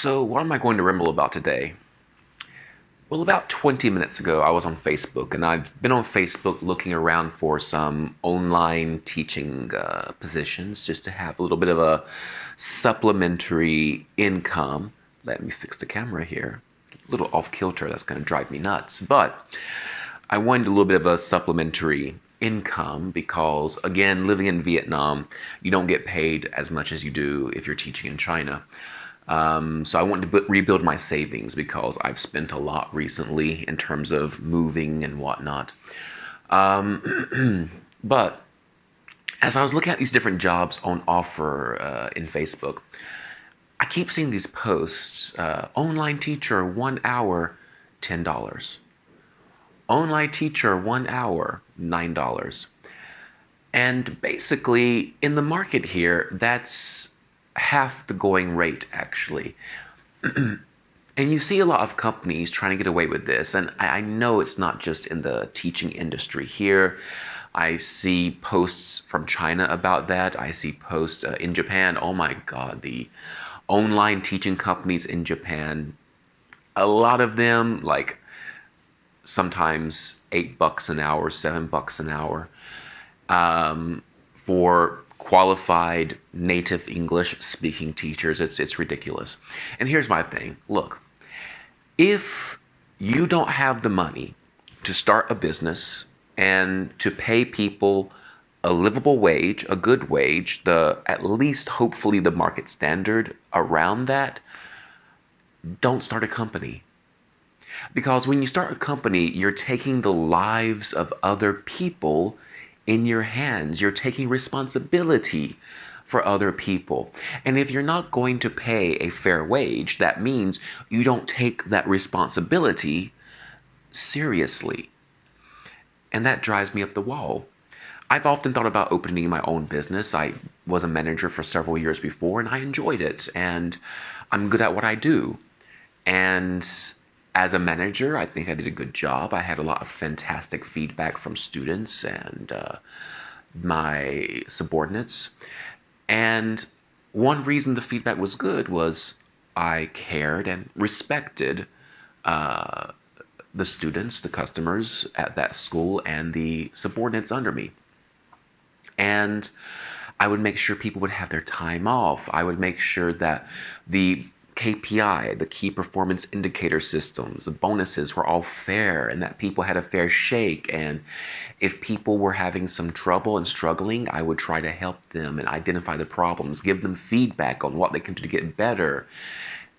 So, what am I going to ramble about today? Well, about 20 minutes ago, I was on Facebook, and I've been on Facebook looking around for some online teaching positions just to have a little bit of a supplementary income. Let me fix the camera here. A little off kilter, that's going to drive me nuts. But I wanted a little bit of a supplementary income because, again, living in Vietnam, you don't get paid as much as you do if you're teaching in China. So I wanted to rebuild my savings because I've spent a lot recently in terms of moving and whatnot. But as I was looking at these different jobs on offer in Facebook, I keep seeing these posts: online teacher, 1 hour, $10. Online teacher, 1 hour, $9. And basically, in the market here, that's half the going rate, actually. And you see a lot of companies trying to get away with this. And I know it's not just in the teaching industry here. I see posts from China about that. I see posts in Japan. Oh my God, the online teaching companies in Japan, a lot of them, like sometimes $8 an hour, $7 an hour, for qualified native English speaking teachers. It's ridiculous. And here's my thing. Look, if you don't have the money to start a business and to pay people a livable wage, a good wage, the at least hopefully the market standard around that, don't start a company. Because when you start a company, you're taking the lives of other people in your hands. You're taking responsibility for other people. And if you're not going to pay a fair wage, that means you don't take that responsibility seriously. And that drives me up the wall. I've often thought about opening my own business. I was a manager for several years before, and I enjoyed it. And I'm good at what I do. And as a manager, I think I did a good job. I had a lot of fantastic feedback from students and my subordinates. And one reason the feedback was good was I cared and respected the students, the customers at that school, and the subordinates under me. And I would make sure people would have their time off. I would make sure that the KPI, the key performance indicator systems, the bonuses were all fair and that people had a fair shake. And if people were having some trouble and struggling, I would try to help them and identify the problems, give them feedback on what they can do to get better.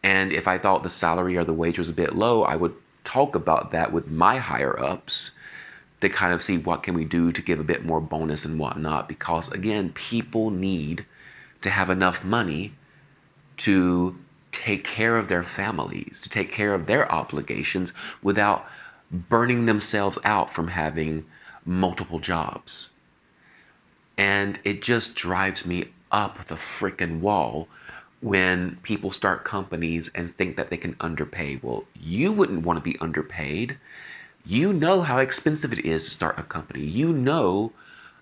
And if I thought the salary or the wage was a bit low, I would talk about that with my higher ups to kind of see what can we do to give a bit more bonus and whatnot. Because again, people need to have enough money to take care of their families, to take care of their obligations without burning themselves out from having multiple jobs. And it just drives me up the frickin' wall when people start companies and think that they can underpay. Well, you wouldn't want to be underpaid. You know how expensive it is to start a company. You know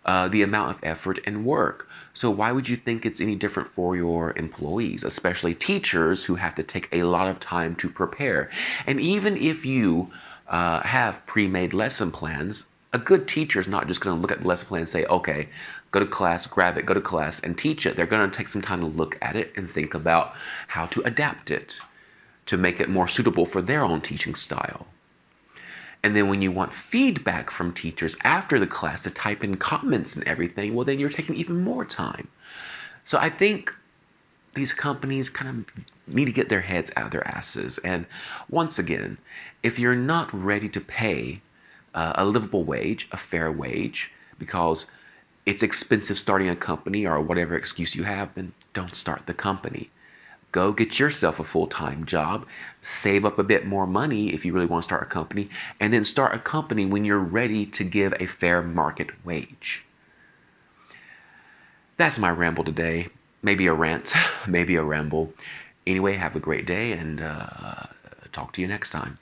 the amount of effort and work. So why would you think it's any different for your employees, especially teachers who have to take a lot of time to prepare? And even if you have pre-made lesson plans, a good teacher is not just going to look at the lesson plan and say, okay, go to class, grab it, go to class, and teach it. They're going to take some time to look at it and think about how to adapt it to make it more suitable for their own teaching style. And then when you want feedback from teachers after the class to type in comments and everything, well, then you're taking even more time. So I think these companies kind of need to get their heads out of their asses. And once again, if you're not ready to pay a livable wage, a fair wage, because it's expensive starting a company or whatever excuse you have, then don't start the company. Go get yourself a full-time job, save up a bit more money if you really want to start a company, and then start a company when you're ready to give a fair market wage. That's my ramble today. Maybe a rant, maybe a ramble. Anyway, have a great day and talk to you next time.